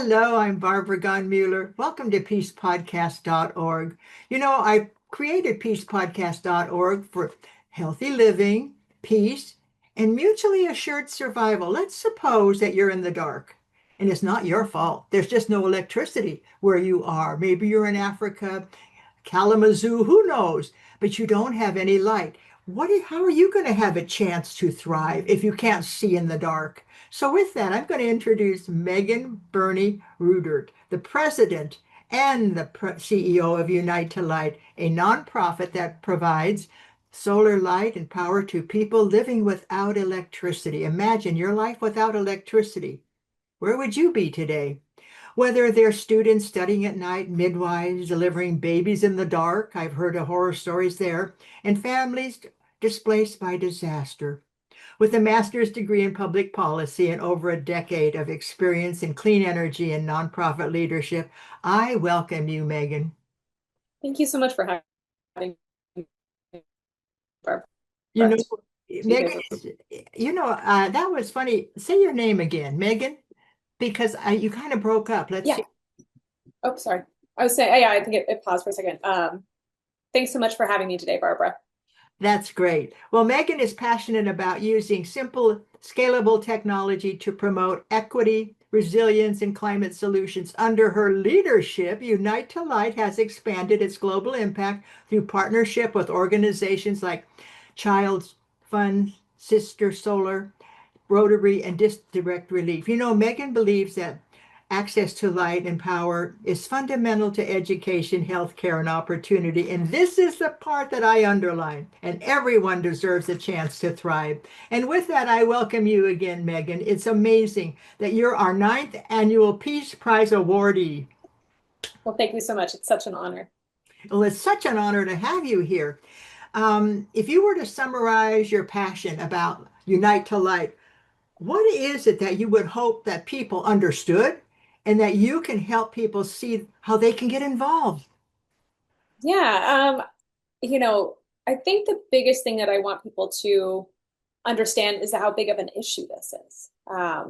Hello, I'm Barbara Gonmueller. Welcome to peacepodcast.org. I created peacepodcast.org for healthy living, peace, and mutually assured survival. Let's suppose that you're in the dark and it's not your fault. There's just no electricity where you are. Maybe you're in Africa, Kalamazoo, who knows? But you don't have any light. How are you going to have a chance to thrive if you can't see in the dark? So with that, I'm going to introduce Megan Birney Rudert, the president and the CEO of Unite to Light, a nonprofit that provides solar light and power to people living without electricity. Imagine your life without electricity. Where would you be today? Whether they're students studying at night, midwives delivering babies in the dark, I've heard of horror stories there, and families displaced by disaster. With a master's degree in public policy and over a decade of experience in clean energy and nonprofit leadership, I welcome you, Megan. Thank you so much for having me, Barbara. You know, To be here. Megan, that was funny. Say your name again, Megan, because you kind of broke up. Let's Yeah. see. Oh, sorry. I was saying, yeah, I think it paused for a second. Thanks so much for having me today, Barbara. That's great. Well, Megan is passionate about using simple, scalable technology to promote equity, resilience, and climate solutions. Under her leadership, Unite to Light has expanded its global impact through partnership with organizations like Child's Fund, Sister Solar, Rotary, and Direct Relief. Megan believes that access to light and power is fundamental to education, healthcare, and opportunity. And this is the part that I underline. And everyone deserves a chance to thrive. And with that, I welcome you again, Megan. It's amazing that you're our ninth annual Peace Prize awardee. Well, thank you so much. It's such an honor. Well, it's such an honor to have you here. If you were to summarize your passion about Unite to Light, what is it that you would hope that people understood and that you can help people see how they can get involved? Yeah, you know, I think the biggest thing that I want people to understand is how big of an issue this is.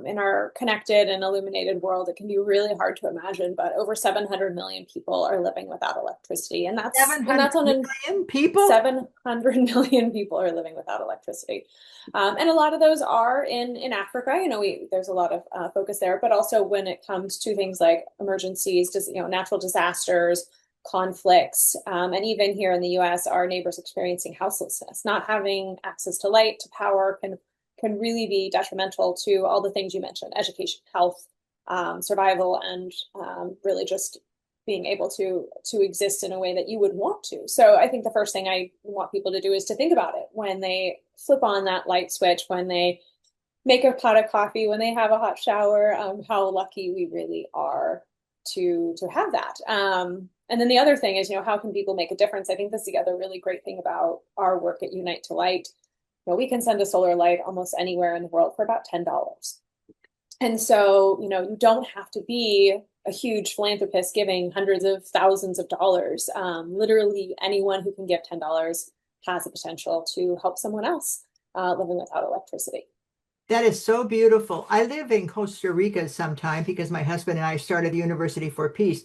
In our connected and illuminated world, it can be really hard to imagine, but over 700 million people are living without electricity, and that's 700 on a million people? 700 million people are living without electricity. And a lot of those are in Africa. There's a lot of focus there, but also when it comes to things like emergencies, natural disasters, conflicts, and even here in the US, our neighbors experiencing houselessness. Not having access to light, to power can really be detrimental to all the things you mentioned: education, health, survival, and really just being able to exist in a way that you would want to. So I think the first thing I want people to do is to think about it when they flip on that light switch, when they make a pot of coffee, when they have a hot shower, how lucky we really are to have that. And then the other thing is, how can people make a difference? I think that's the other really great thing about our work at Unite to Light. We can send a solar light almost anywhere in the world for about $10. And so, you don't have to be a huge philanthropist giving hundreds of thousands of dollars. Literally anyone who can give $10 has the potential to help someone else living without electricity. That is so beautiful. I live in Costa Rica sometime because my husband and I started the University for Peace.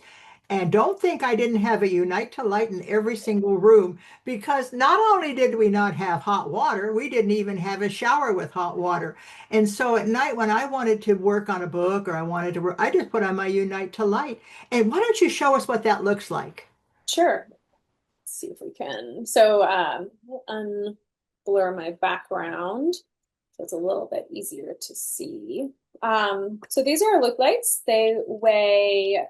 And don't think I didn't have a Unite to Light in every single room because not only did we not have hot water, we didn't even have a shower with hot water. And so at night when I wanted to work on a book or I wanted to work, I just put on my Unite to Light. And why don't you show us what that looks like? Sure. Let's see if we can. So we'll unblur my background so it's a little bit easier to see. So these are our look lights. They weigh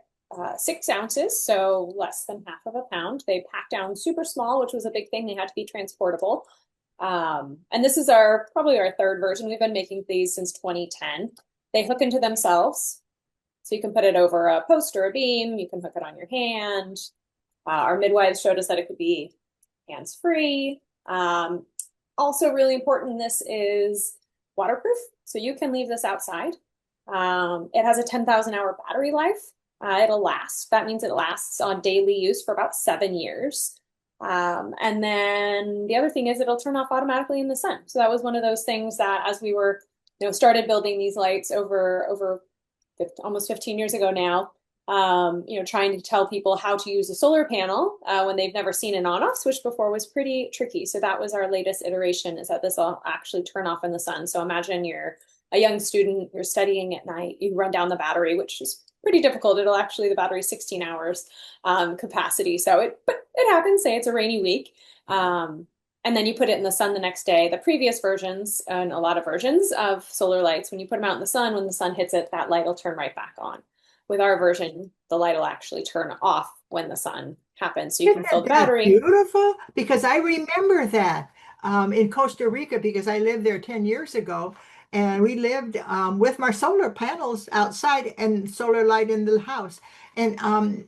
6 ounces, so less than half of a pound. They pack down super small, which was a big thing. They had to be transportable. And this is probably our third version. We've been making these since 2010. They hook into themselves. So you can put it over a post or a beam. You can hook it on your hand. Our midwives showed us that it could be hands-free. Also really important, this is waterproof. So you can leave this outside. It has a 10,000 hour battery life. It'll last. That means it lasts on daily use for about 7 years. And then the other thing is it'll turn off automatically in the sun. So that was one of those things that as we were, started building these lights over almost 15 years ago now, trying to tell people how to use a solar panel when they've never seen an on-off switch before was pretty tricky. So that was our latest iteration, is that this will actually turn off in the sun. So imagine you're a young student, you're studying at night, you run down the battery, which is pretty difficult. The battery's 16 hours capacity. But it happens, say it's a rainy week. And then you put it in the sun the next day. The previous versions, and a lot of versions of solar lights, when you put them out in the sun, when the sun hits it, that light will turn right back on. With our version, the light will actually turn off when the sun happens. So you can fill Isn't the that battery. beautiful? Because I remember that in Costa Rica, because I lived there 10 years ago, and we lived with my solar panels outside and solar light in the house. And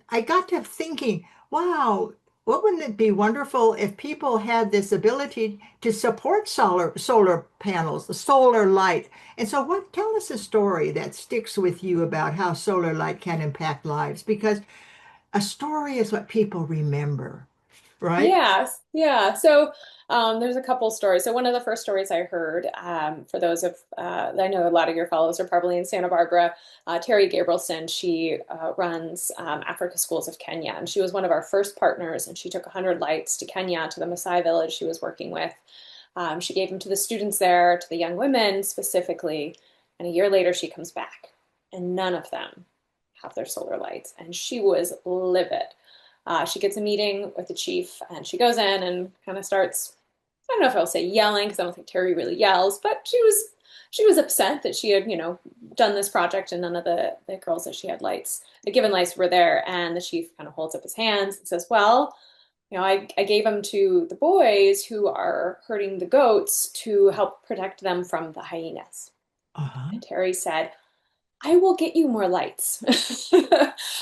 I got to thinking, wow, what wouldn't it be wonderful if people had this ability to support solar panels, the solar light? And so tell us a story that sticks with you about how solar light can impact lives, because a story is what people remember, right? Yes, yeah. So there's a couple stories. So one of the first stories I heard, for those of I know a lot of your fellows are probably in Santa Barbara. Terry Gabrielson, she runs Africa Schools of Kenya, and she was one of our first partners. And she took 100 lights to Kenya, to the Maasai village she was working with. She gave them to the students there, to the young women specifically. And a year later, she comes back, and none of them have their solar lights, and she was livid. She gets a meeting with the chief, and she goes in and kind of starts, I don't know if I'll say yelling, because I don't think Terry really yells, but she was upset that she had, done this project and none of the girls that she had given lights were there. And the chief kind of holds up his hands and says, well, I gave them to the boys who are herding the goats to help protect them from the hyenas. Uh-huh. And Terry said, I will get you more lights. And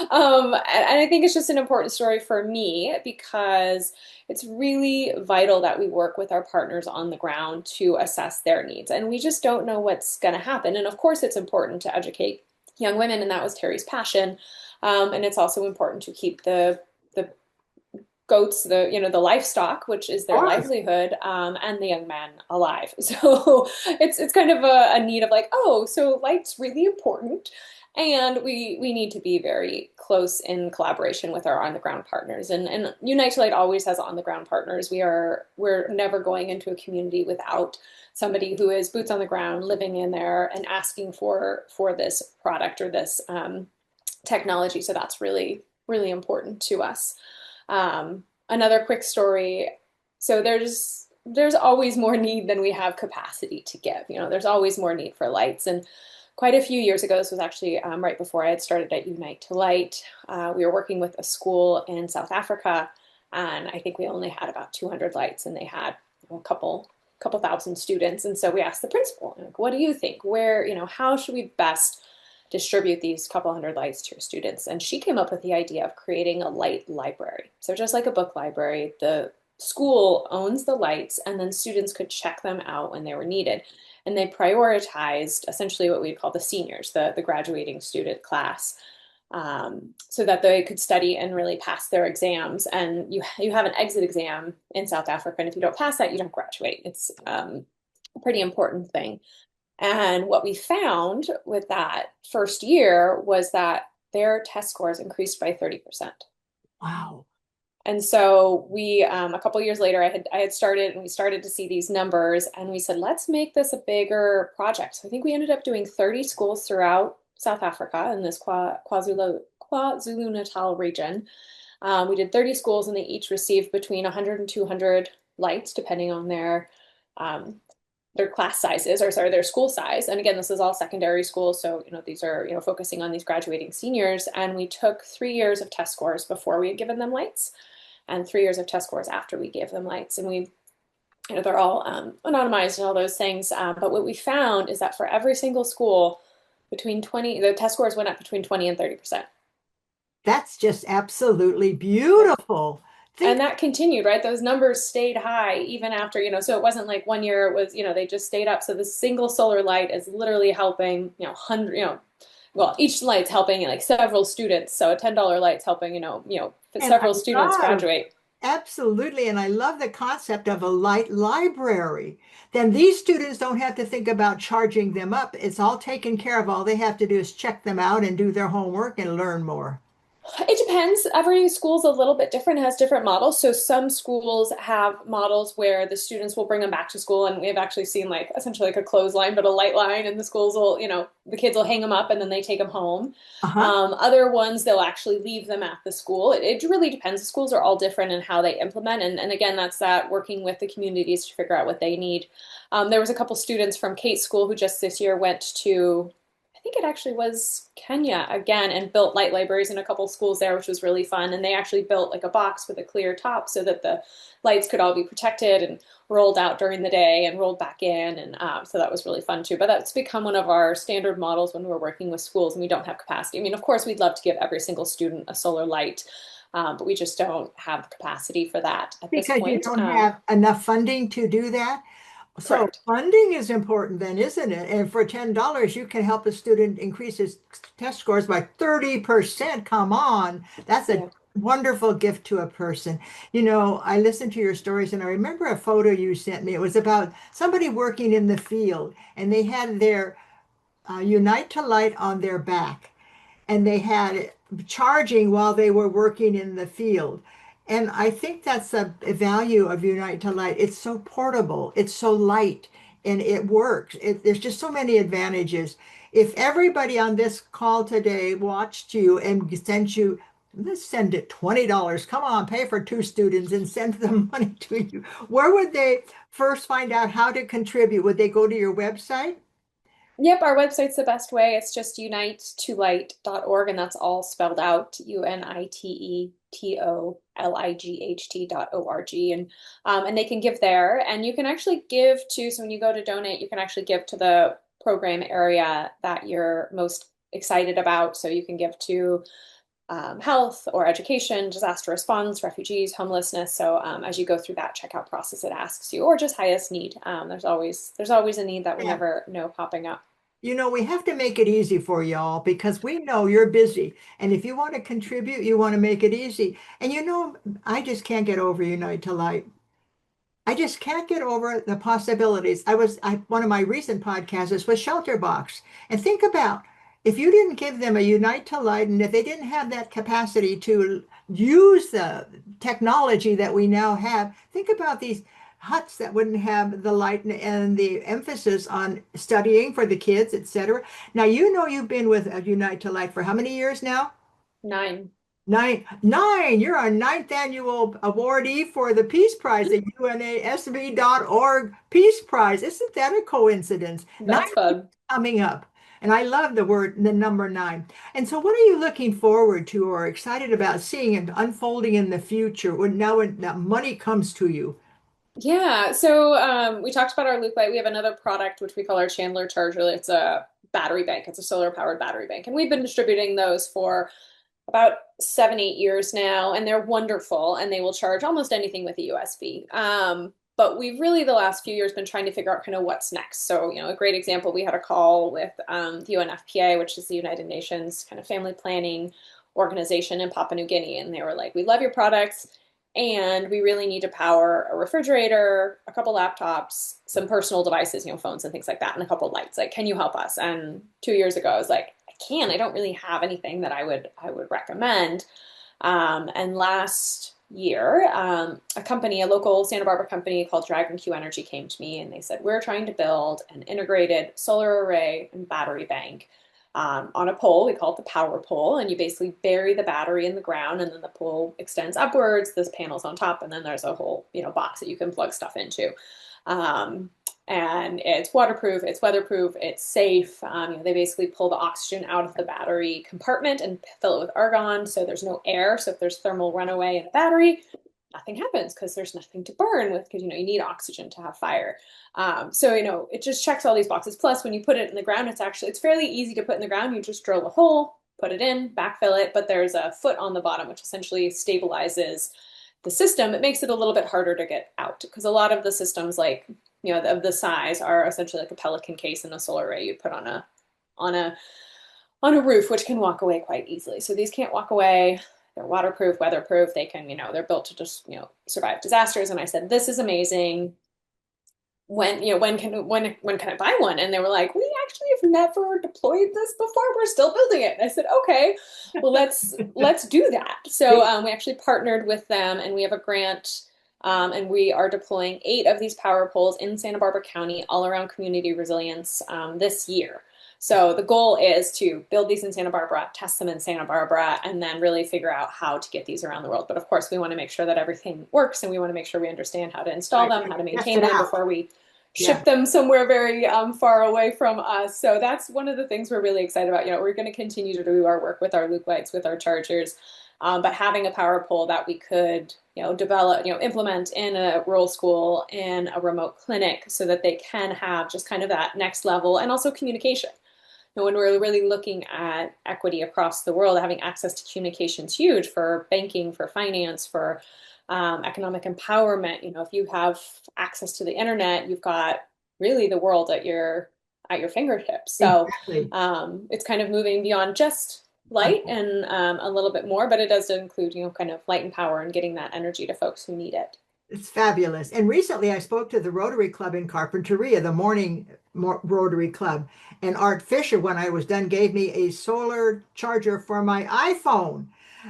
I think it's just an important story for me, because it's really vital that we work with our partners on the ground to assess their needs. And we just don't know what's going to happen. And of course, it's important to educate young women, and that was Terry's passion. And it's also important to keep the goats, the livestock, which is their Of livelihood, and the young man alive. So it's kind of a need of like, oh, so light's really important, and we need to be very close in collaboration with our on the ground partners. And Unite to Light always has on the ground partners. We're never going into a community without somebody who is boots on the ground, living in there and asking for this product or this technology. So that's really, really important to us. Another quick story. So there's always more need than we have capacity to give. There's always more need for lights. And quite a few years ago, this was actually right before I had started at Unite to Light, we were working with a school in South Africa, and I think we only had about 200 lights, and they had a couple thousand students. And so we asked the principal, like, what do you think? How should we best distribute these couple hundred lights to your students? And she came up with the idea of creating a light library. So just like a book library, the school owns the lights, and then students could check them out when they were needed. And they prioritized essentially what we'd call the seniors, the graduating student class, so that they could study and really pass their exams. And you have an exit exam in South Africa, and if you don't pass that, you don't graduate. It's a pretty important thing. And what we found with that first year was that their test scores increased by 30%. wow. And so a couple years later, I had started, and we started to see these numbers, and we said, let's make this a bigger project. So I think we ended up doing 30 schools throughout South Africa in this KwaZulu-Natal region. We did 30 schools, and they each received between 100 and 200 lights, depending on their class sizes, or sorry, their school size. And again, this is all secondary school. So, these are, focusing on these graduating seniors. And we took 3 years of test scores before we had given them lights, and 3 years of test scores after we gave them lights. And they're all anonymized and all those things. But what we found is that for every single school, the test scores went up between 20 and 30%. That's just absolutely beautiful. And Think, that continued, right? Those numbers stayed high even after, so it wasn't like one year it was, they just stayed up. So the single solar light is literally helping, well, each light's helping like several students. So a $10 light's helping, and I several students love graduate. Absolutely. And I love the concept of a light library. Then these students don't have to think about charging them up. It's all taken care of. All they have to do is check them out and do their homework and learn more. It depends. Every school's a little bit different, has different models. So some schools have models where the students will bring them back to school, and we've actually seen like essentially like a clothesline, but a light line, and the schools will, the kids will hang them up and then they take them home. Uh-huh. Other ones, they'll actually leave them at the school. It really depends. The schools are all different in how they implement. And again, that's that working with the communities to figure out what they need. There was a couple students from Kate School who just this year went to, I think it actually was Kenya again, and built light libraries in a couple schools there, which was really fun. And they actually built like a box with a clear top so that the lights could all be protected and rolled out during the day and rolled back in. And so that was really fun too. But that's become one of our standard models when we're working with schools and we don't have capacity. I mean, of course, we'd love to give every single student a solar light, but we just don't have the capacity for that at this Because you point. don't have enough funding to do that. So Correct. funding is important then, isn't it? And for $10, you can help a student increase his test scores by 30%. Come on. That's a Yeah. wonderful gift to a person. I listened to your stories and I remember a photo you sent me. It was about somebody working in the field and they had their Unite to Light on their back and they had it charging while they were working in the field. And I think that's a value of Unite to Light. It's so portable, it's so light, and it works. There's just so many advantages. If everybody on this call today watched you and sent you, let's send it $20. Come on, pay for two students and send them money to you. Where would they first find out how to contribute? Would they go to your website? Yep, our website's the best way. It's just unitetolight.org, and that's all spelled out, UNITETOLIGHT.org. And they can give there. And you can actually give to, so when you go to donate, you can actually give to the program area that you're most excited about. So you can give to health or education, disaster response, refugees, homelessness. So as you go through that checkout process, it asks you, or just highest need. There's always a need that we Yeah. never know popping up. We have to make it easy for y'all because we know you're busy. And if you want to contribute, you want to make it easy. And I just can't get over Unite to Light. I just can't get over the possibilities. One of my recent podcasts was Shelter Box. And think about if you didn't give them a Unite to Light and if they didn't have that capacity to use the technology that we now have, think about these huts that wouldn't have the light and the emphasis on studying for the kids, etc. Now, you've been with Unite to Light for how many years now? 9. Nine, nine. You're our ninth annual awardee for the Peace Prize, the UNASB.org Peace Prize. Isn't that a coincidence? Nine That's fun. coming up. And I love the number nine. And so, what are you looking forward to or excited about seeing and unfolding in the future when that money comes to you? Yeah, so we talked about our Loop Light. We have another product which we call our Chandler Charger. It's a battery bank. It's a solar powered battery bank, and we've been distributing those for about 7, 8 years now, and they're wonderful, and they will charge almost anything with a USB. But we've really the last few years been trying to figure out kind of what's next. So, a great example, we had a call with the UNFPA, which is the United Nations kind of family planning organization in Papua New Guinea, and they were like, "We love your products, and we really need to power a refrigerator, a couple laptops, some personal devices, phones and things like that, and a couple lights. Like, can you help us?" And 2 years ago, I was like, I don't really have anything that I would recommend. And last year, a local Santa Barbara company called Dragon Q Energy came to me and they said, "We're trying to build an integrated solar array and battery bank on a pole. We call it the power pole. And you basically bury the battery in the ground and then the pole extends upwards. This panel's on top, and then there's a whole, box that you can plug stuff into. Um, and it's waterproof, it's weatherproof, it's safe. They basically pull the oxygen out of the battery compartment and fill it with argon, so there's no air. So if there's thermal runaway in a battery, nothing happens because there's nothing to burn with, because you need oxygen to have fire. So it just checks all these boxes. Plus, when you put it in the ground, it's fairly easy to put in the ground. You just drill a hole, put it in, backfill it, but there's a foot on the bottom which essentially stabilizes the system. It makes it a little bit harder to get out because a lot of the systems, like of the size, are essentially like a pelican case in a solar array you'd put on a roof, which can walk away quite easily. So these can't walk away. they're waterproof, weatherproof. They can, they're built to just, survive disasters. And I said, this is amazing. When can I buy one? And they were like, we actually have never deployed this before. We're still building it. And I said, okay, well, let's do that. So we actually partnered with them, and we have a grant, and we are deploying 8 of these power poles in Santa Barbara County, all around community resilience, this year. So the goal is to build these in Santa Barbara, test them in Santa Barbara, and then really figure out how to get these around the world. But of course, we want to make sure that everything works, and we want to make sure we understand how to install them, how to maintain them before we ship them somewhere very far away from us. So that's one of the things we're really excited about. We're going to continue to do our work with our loop lights, with our chargers, but having a power pole that we could, develop, implement in a rural school, in a remote clinic, so that they can have just kind of that next level, and also communication. When we're really looking at equity across the world, having access to communication is huge for banking, for finance, for economic empowerment. If you have access to the internet, you've got really the world at your fingertips. So Exactly. it's kind of moving beyond just light and a little bit more, but it does include, kind of light and power and getting that energy to folks who need it. It's fabulous. And recently I spoke to the Rotary Club in Carpinteria, the morning Rotary Club. And Art Fisher, when I was done, gave me a solar charger for my iPhone.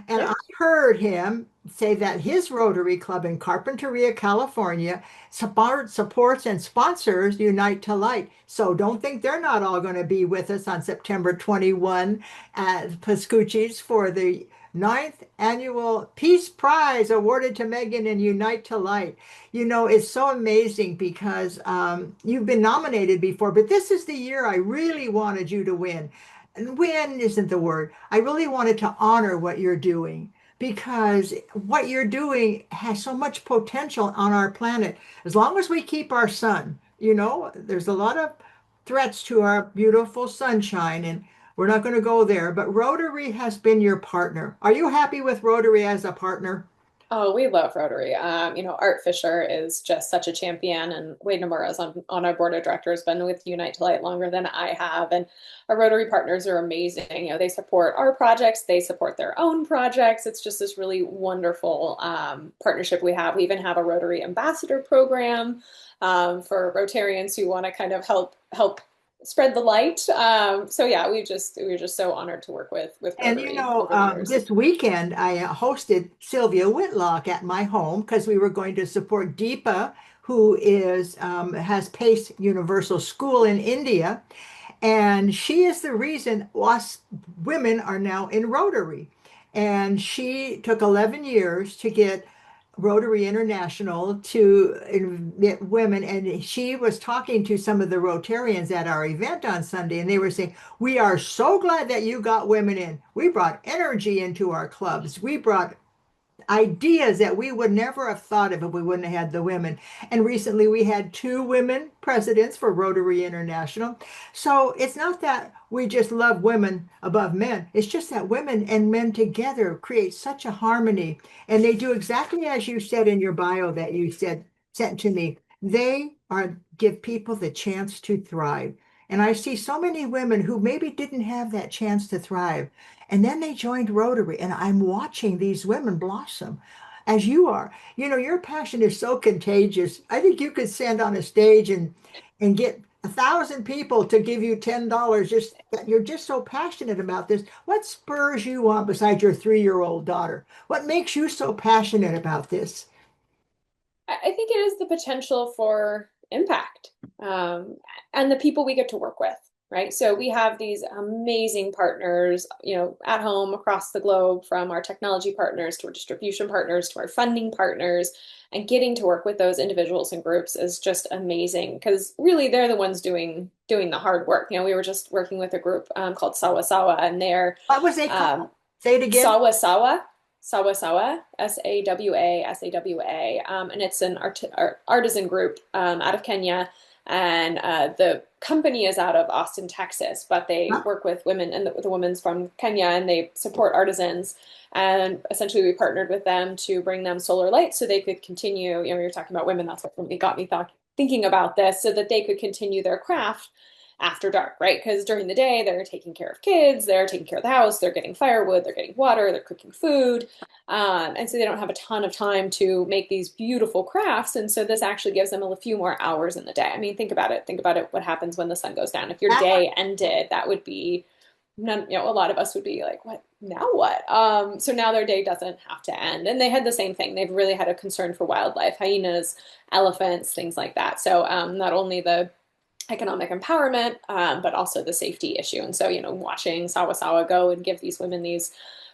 And I Yeah. heard him say that his Rotary Club in Carpinteria, California, supports and sponsors Unite to Light. So don't think they're not all going to be with us on September 21 at Pascucci's for the 9th annual Peace Prize awarded to Megan and Unite to Light. It's so amazing because you've been nominated before, but this is the year I really wanted you to win. And win isn't the word. I really wanted to honor what you're doing because what you're doing has so much potential on our planet. As long as we keep our sun, there's a lot of threats to our beautiful sunshine, and we're not going to go there. But Rotary has been your partner. Are you happy with Rotary as a partner? Oh, we love Rotary. Art Fisher is just such a champion, and Wade Namura is on our board of directors, been with Unite to Light longer than I have. And our Rotary partners are amazing. They support our projects, they support their own projects. It's just this really wonderful partnership we have. We even have a Rotary ambassador program for Rotarians who want to kind of help spread the light. So yeah, we're just so honored to work with And Rotary over the years. this weekend I hosted Sylvia Whitlock at my home because we were going to support Deepa, who is has Pace Universal School in India, and she is the reason us women are now in Rotary. And she took 11 years to get Rotary International to admit women. And she was talking to some of the Rotarians at our event on Sunday, and they were saying, we are so glad that you got women in. We brought energy into our clubs. We brought ideas that we would never have thought of if we wouldn't have had the women. And recently we had 2 women presidents for Rotary International. So it's not that we just love women above men. It's just that women and men together create such a harmony. And they do exactly as you said in your bio that you said sent to me. They are give people the chance to thrive. And I see so many women who maybe didn't have that chance to thrive. And then they joined Rotary, and I'm watching these women blossom as you are. Your passion is so contagious. I think you could stand on a stage and get 1,000 people to give you $10. Just you're just so passionate about this. What spurs you on besides your 3-year-old daughter? What makes you so passionate about this? I think it is the potential for impact, and the people we get to work with, right? So we have these amazing partners, at home across the globe, from our technology partners to our distribution partners to our funding partners, and getting to work with those individuals and groups is just amazing because really they're the ones doing the hard work. We were just working with a group called Sawa Sawa, and they're What was it called? Say it again. Sawa Sawa. Sawa Sawa, Sawa, and it's an artisan group out of Kenya, and the company is out of Austin, Texas, but they Huh? work with women and the women's from Kenya, and they support artisans. And essentially, we partnered with them to bring them solar lights so they could continue. You're talking about women, that's what really got me thinking about this, so that they could continue their craft after dark, right? Because during the day, they're taking care of kids, they're taking care of the house, they're getting firewood, they're getting water, they're cooking food. And so they don't have a ton of time to make these beautiful crafts. And so this actually gives them a few more hours in the day. I mean, think about it. Think about it. What happens when the sun goes down? If your day ended, that would be none, a lot of us would be like, what now what? So now their day doesn't have to end. And they had the same thing. They've really had a concern for wildlife, hyenas, elephants, things like that. So not only the economic empowerment, but also the safety issue. And so, watching Sawasawa go and give these women these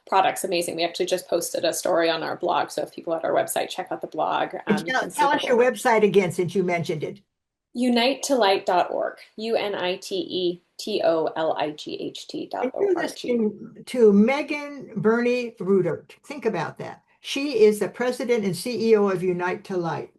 products, amazing. We actually just posted a story on our blog. So if people at our website check out the blog, And you can see tell the us your whole website again since you mentioned it. unitetolight.org, And you're UNITETOLIGHT.org. listening to Megan Birney Rudert. Think about that. She is the president and CEO of Unite to Light.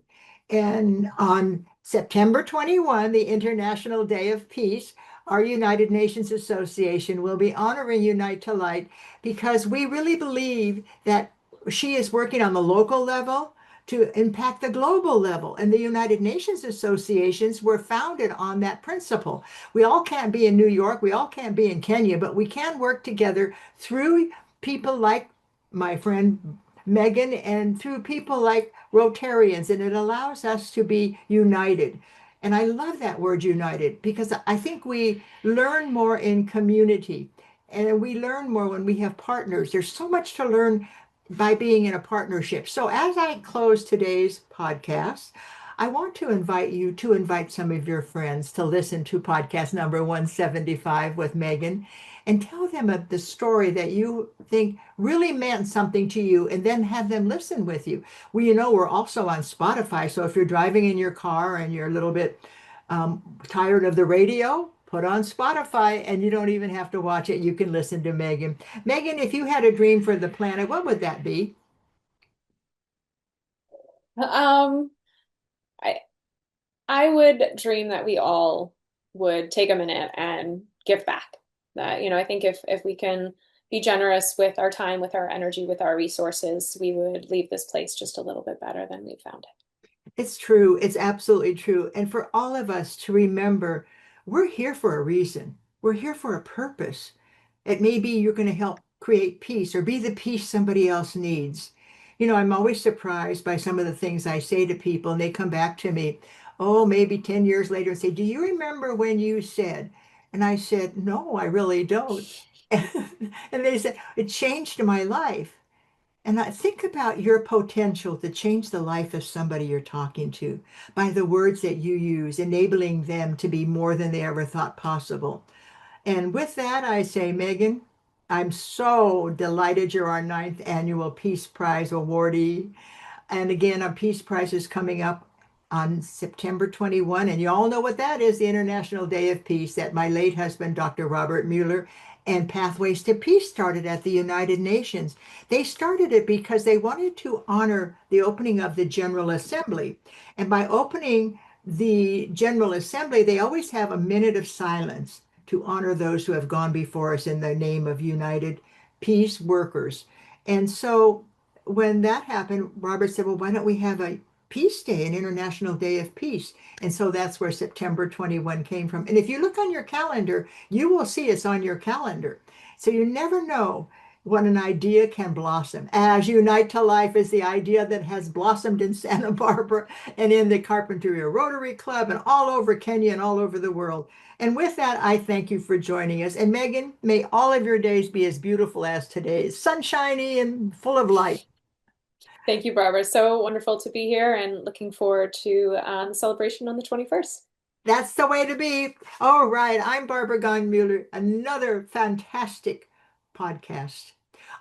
And on September 21, the International Day of Peace, our United Nations Association will be honoring Unite to Light because we really believe that she is working on the local level to impact the global level. And the United Nations associations were founded on that principle. We all can't be in New York, we all can't be in Kenya, but we can work together through people like my friend Megan and through people like Rotarians, and it allows us to be united. And I love that word united because I think we learn more in community and we learn more when we have partners. There's so much to learn by being in a partnership. So as I close today's podcast, I want to invite you to invite some of your friends to listen to podcast number 175 with Megan and tell them of the story that you think really meant something to you and then have them listen with you. Well, we're also on Spotify. So if you're driving in your car and you're a little bit tired of the radio, put on Spotify and you don't even have to watch it. You can listen to Megan. Megan, if you had a dream for the planet, what would that be? Um, I I would dream that we all would take a minute and give back. That, I think if we can be generous with our time, with our energy, with our resources, we would leave this place just a little bit better than we found it. It's true. It's absolutely true. And for all of us to remember, we're here for a reason. We're here for a purpose. It may be you're going to help create peace or be the peace somebody else needs. I'm always surprised by some of the things I say to people, and they come back to me, oh, maybe 10 years later and say, do you remember when you said? And I said, no, I really don't. And they said, it changed my life. And I think about your potential to change the life of somebody you're talking to by the words that you use, enabling them to be more than they ever thought possible. And with that, I say, Megan, I'm so delighted you're our ninth annual Peace Prize awardee. And again, our Peace Prize is coming up on September 21. And you all know what that is, the International Day of Peace that my late husband, Dr. Robert Mueller, and Pathways to Peace started at the United Nations. They started it because they wanted to honor the opening of the General Assembly. And by opening the General Assembly, they always have a minute of silence to honor those who have gone before us in the name of United Peace Workers. And so when that happened, Robert said, well, why don't we have a Peace Day, an International Day of Peace? And so that's where September 21 came from. And if you look on your calendar, you will see it's on your calendar. So you never know when an idea can blossom. As Unite to Life is the idea that has blossomed in Santa Barbara and in the Carpinteria Rotary Club and all over Kenya and all over the world. And with that, I thank you for joining us. And Megan, may all of your days be as beautiful as today's, sunshiny and full of light. Thank you, Barbara. So wonderful to be here and looking forward to the celebration on the 21st. That's the way to be. All right. I'm Barbara Gone-Mueller, another fantastic podcast.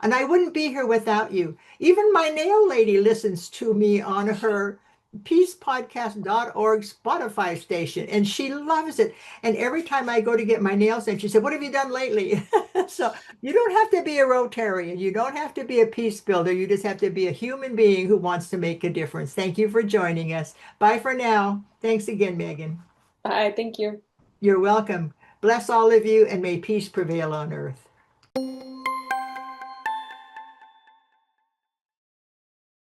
And I wouldn't be here without you. Even my nail lady listens to me on her peacepodcast.org Spotify station, and she loves it. And every time I go to get my nails done, she said, what have you done lately? So you don't have to be a Rotarian. You don't have to be a peace builder. You just have to be a human being who wants to make a difference. Thank you for joining us. Bye for now. Thanks again, Megan. Bye. Thank you. You're welcome. Bless all of you, and may peace prevail on earth.